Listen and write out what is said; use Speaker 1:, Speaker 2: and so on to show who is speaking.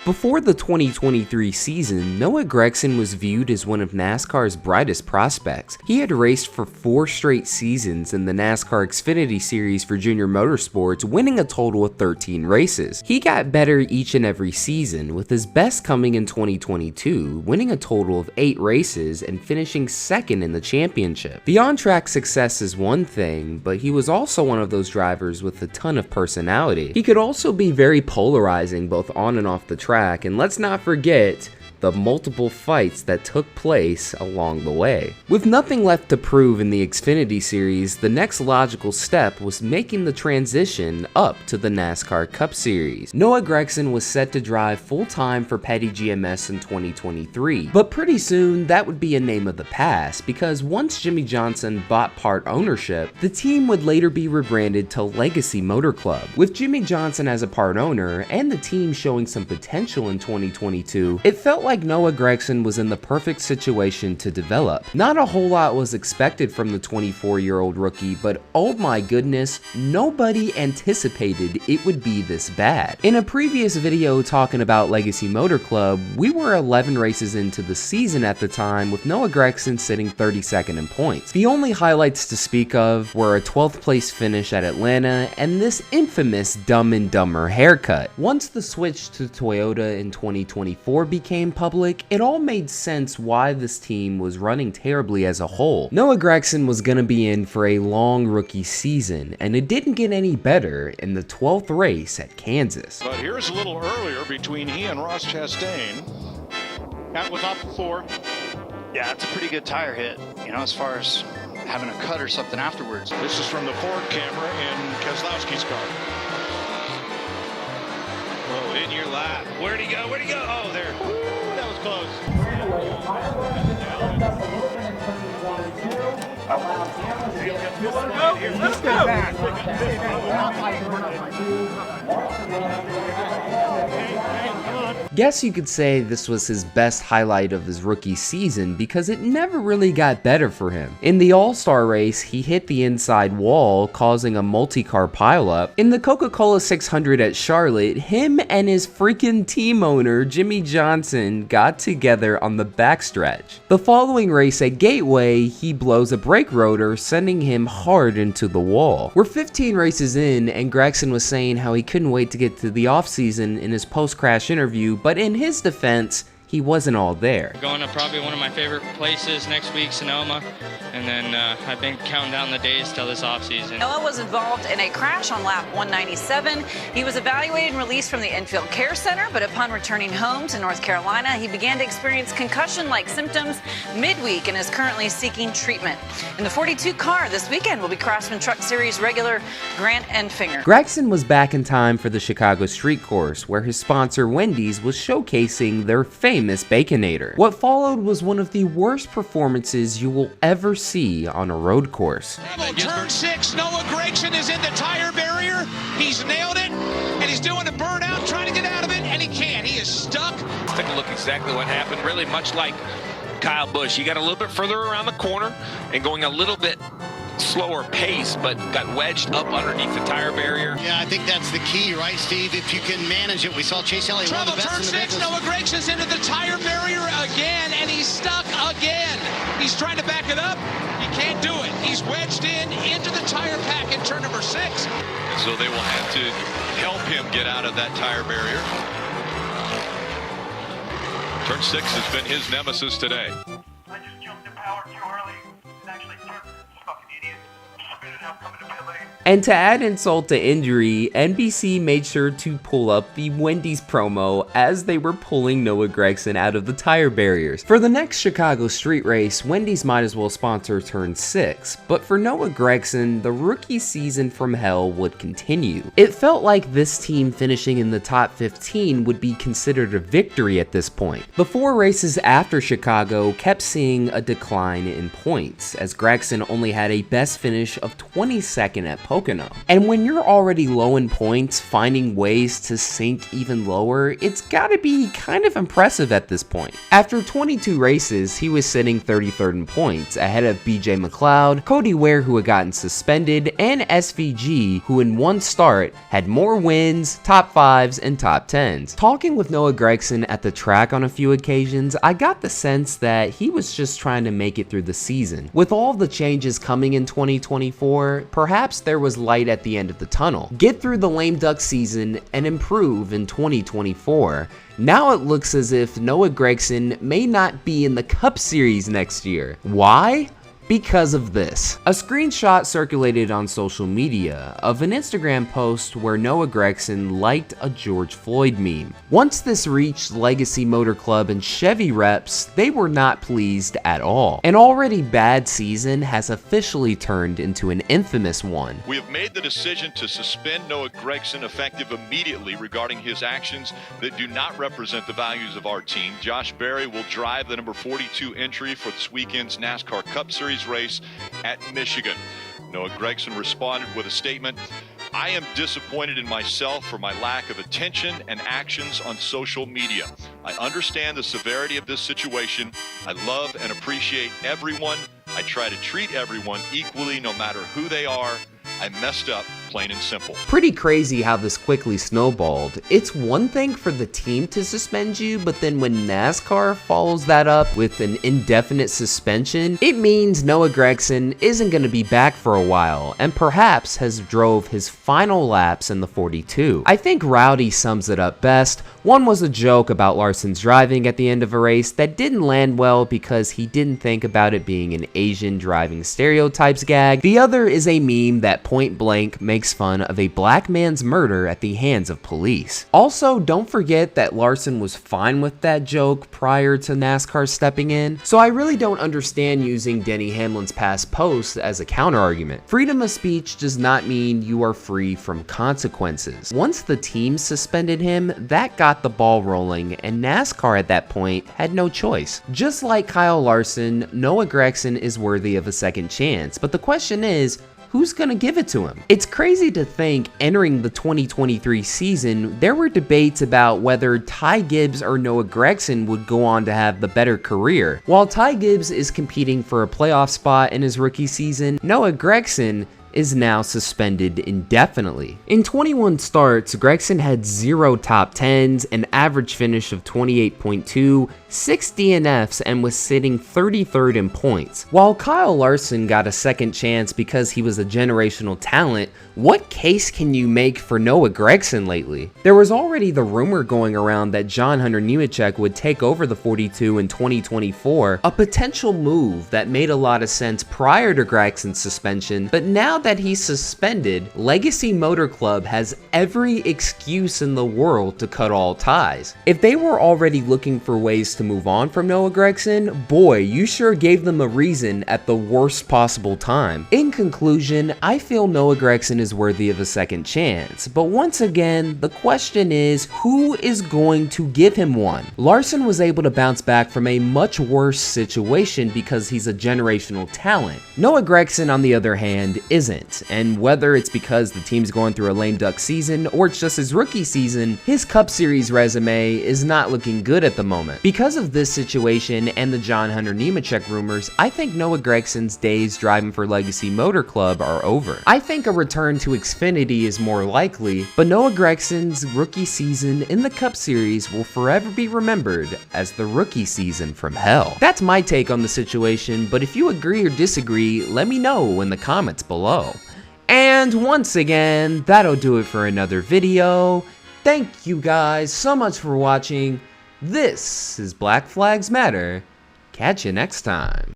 Speaker 1: Before the 2023 season, Noah Gragson was viewed as one of NASCAR's brightest prospects. He had raced for 4 straight seasons in the NASCAR Xfinity Series for Junior Motorsports, winning a total of 13 races. He got better each and every season, with his best coming in 2022, winning a total of 8 races and finishing second in the championship. The on-track success is one thing, but he was also one of those drivers with a ton of personality. He could also be very polarizing both on and off the track. And let's not forget the multiple fights that took place along the way. With nothing left to prove in the Xfinity Series, the next logical step was making the transition up to the NASCAR Cup Series. Noah Gragson was set to drive full-time for Petty GMS in 2023, but pretty soon that would be a name of the past, because once Jimmie Johnson bought part ownership, the team would later be rebranded to Legacy Motor Club. With Jimmie Johnson as a part owner and the team showing some potential in 2022, it felt like Noah Gragson was in the perfect situation to develop. Not a whole lot was expected from the 24-year-old rookie, but oh my goodness, nobody anticipated it would be this bad. In a previous video talking about Legacy Motor Club, we were 11 races into the season at the time, with Noah Gragson sitting 32nd in points. The only highlights to speak of were a 12th place finish at Atlanta and this infamous Dumb and Dumber haircut. Once the switch to Toyota in 2024 became public, it all made sense why this team was running terribly as a whole. Noah Gragson was gonna be in for a long rookie season, and it didn't get any better in the 12th race at Kansas.
Speaker 2: But here's a little earlier between he and Ross Chastain. That was off the floor.
Speaker 3: Yeah, it's a pretty good tire hit, you know, as far as having a cut or something afterwards.
Speaker 2: This is from the Ford camera in Keselowski's car. Whoa, in your lap. Where'd he go? Where'd he go? Oh, there. Woo, that was close.
Speaker 4: Let's go.
Speaker 1: Guess you could say this was his best highlight of his rookie season because it never really got better for him. In the All-Star race, he hit the inside wall, causing a multi-car pileup. In the Coca-Cola 600 at Charlotte, him and his freaking team owner, Jimmie Johnson, got together on the backstretch. The following race at Gateway, he blows a brake rotor, sending him hard into the wall. We're 15 races in, and Gragson was saying how he couldn't wait to get to the offseason in his post-crash interview, but in his defense, he wasn't all there.
Speaker 5: Going to probably one of my favorite places next week, Sonoma, and then I've been counting down the days till this offseason.
Speaker 6: Noah was involved in a crash on lap 197. He was evaluated and released from the Infield Care Center, but upon returning home to North Carolina, he began to experience concussion-like symptoms midweek and is currently seeking treatment. In the 42 car this weekend will be Craftsman Truck Series regular Grant Enfinger.
Speaker 1: Gragson was back in time for the Chicago Street Course, where his sponsor Wendy's was showcasing their famous Baconator. What followed was one of the worst performances you will ever see on a road course.
Speaker 7: Turn 6, Noah Gragson is in the tire barrier. He's nailed it, and he's doing a burnout, trying to get out of it, and he can't. He is stuck.
Speaker 8: Take a look exactly what happened. Really much like Kyle Busch. He got a little bit further around the corner and going a little bit slower pace, but got wedged up underneath the tire barrier.
Speaker 9: Yeah, I think that's the key, right, Steve? If you can manage it. We saw Chase Elliott, one of the best
Speaker 7: turn
Speaker 9: in the
Speaker 7: 6, Noah Gragson's into the tire barrier again, and he's stuck again. He's trying to back it up. He can't do it. He's wedged into the tire pack in turn number 6.
Speaker 2: And so they will have to help him get out of that tire barrier. Turn 6 has been his nemesis today.
Speaker 4: I just jumped in power too early and actually turned this fucking idiot. Spit it out coming to pit lane.
Speaker 1: And to add insult to injury, NBC made sure to pull up the Wendy's promo as they were pulling Noah Gragson out of the tire barriers. For the next Chicago street race, Wendy's might as well sponsor Turn 6, but for Noah Gragson, the rookie season from hell would continue. It felt like this team finishing in the top 15 would be considered a victory at this point. The 4 races after Chicago kept seeing a decline in points, as Gragson only had a best finish of 22nd at pole. Pocono. And when you're already low in points, finding ways to sink even lower, it's gotta be kind of impressive at this point. After 22 races, he was sitting 33rd in points, ahead of BJ McLeod, Cody Ware, who had gotten suspended, and SVG, who in one start had more wins, top 5s, and top 10s. Talking with Noah Gragson at the track on a few occasions, I got the sense that he was just trying to make it through the season. With all the changes coming in 2024, perhaps there was light at the end of the tunnel. Get through the lame duck season and improve in 2024. Now it looks as if Noah Gragson may not be in the Cup Series next year. Why? Because of this. A screenshot circulated on social media of an Instagram post where Noah Gragson liked a George Floyd meme. Once this reached Legacy Motor Club and Chevy reps, they were not pleased at all. An already bad season has officially turned into an infamous one.
Speaker 2: We have made the decision to suspend Noah Gragson effective immediately regarding his actions that do not represent the values of our team. Josh Berry will drive the number 42 entry for this weekend's NASCAR Cup Series race at Michigan. Noah Gragson responded with a statement, "I am disappointed in myself for my lack of attention and actions on social media. I understand the severity of this situation. I love and appreciate everyone. I try to treat everyone equally no matter who they are. I messed up, plain and simple."
Speaker 1: Pretty crazy how this quickly snowballed. It's one thing for the team to suspend you, but then when NASCAR follows that up with an indefinite suspension, it means Noah Gragson isn't going to be back for a while, and perhaps has drove his final laps in the 42. I think Rowdy sums it up best. One was a joke about Larson's driving at the end of a race that didn't land well because he didn't think about it being an Asian driving stereotypes gag. The other is a meme that point blank makes fun of a black man's murder at the hands of police. Also, don't forget that Larson was fine with that joke prior to NASCAR stepping in, so I really don't understand using Denny Hamlin's past posts as a counter-argument. Freedom of speech does not mean you are free from consequences. Once the team suspended him, that got the ball rolling, and NASCAR at that point had no choice. Just like Kyle Larson, Noah Gragson is worthy of a second chance, but the question is, who's gonna give it to him? It's crazy to think entering the 2023 season, there were debates about whether Ty Gibbs or Noah Gragson would go on to have the better career. While Ty Gibbs is competing for a playoff spot in his rookie season, Noah Gragson is now suspended indefinitely. In 21 starts, Gragson had 0 top 10s, an average finish of 28.2, 6 DNFs, and was sitting 33rd in points. While Kyle Larson got a second chance because he was a generational talent, what case can you make for Noah Gragson lately? There was already the rumor going around that John Hunter Nemechek would take over the 42 in 2024, a potential move that made a lot of sense prior to Gragson's suspension, but now that he's suspended, Legacy Motor Club has every excuse in the world to cut all ties. If they were already looking for ways to move on from Noah Gragson, boy, you sure gave them a reason at the worst possible time. In conclusion, I feel Noah Gragson is worthy of a second chance, but once again, the question is, who is going to give him one? Larson was able to bounce back from a much worse situation because he's a generational talent. Noah Gragson, on the other hand, isn't. And whether it's because the team's going through a lame duck season or it's just his rookie season, his Cup Series resume is not looking good at the moment. Because of this situation and the John Hunter Nemechek rumors, I think Noah Gragson's days driving for Legacy Motor Club are over. I think a return to Xfinity is more likely, but Noah Gragson's rookie season in the Cup Series will forever be remembered as the rookie season from hell. That's my take on the situation, but if you agree or disagree, let me know in the comments below. And once again, that'll do it for another video. Thank you guys so much for watching. This is Black Flags Matter. Catch you next time.